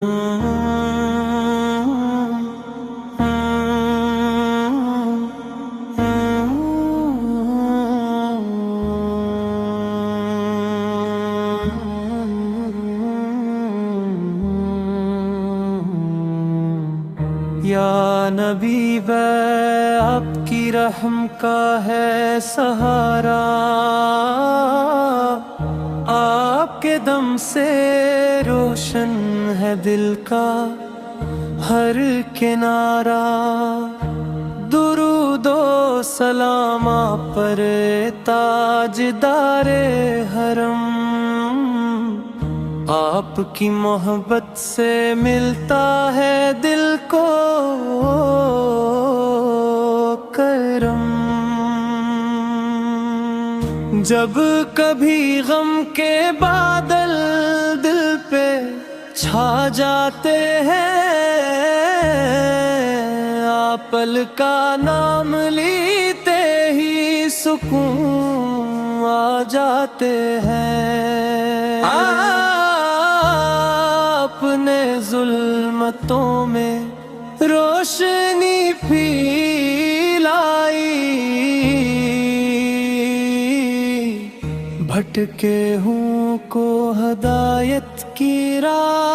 یا نبی وے آپ کی رحم کا ہے سہارا، آپ کے دم سے روشن ہے دل کا ہر کنارہ، درود و سلام آپ پر تاجدار حرم، آپ کی محبت سے ملتا ہے دل کو کرم، جب کبھی غم کے بادل دل پہ چھا جاتے ہیں، آپ کا نام لیتے ہی سکون آ جاتے ہیں، آپ نے ظلمتوں میں روشنی پھیلائی، بھٹکے ہوں کو ہدایت کی راہ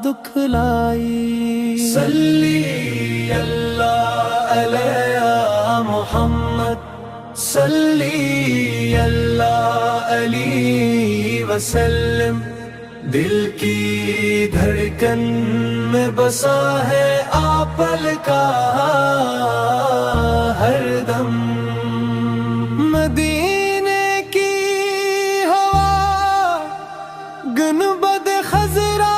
دکھلائی، صلی اللہ علیہ محمد، صلی اللہ علیہ وسلم، دل کی دھڑکن میں بسا ہے آپ کا ہر دم، مدینے کی ہوا گنبد خضرا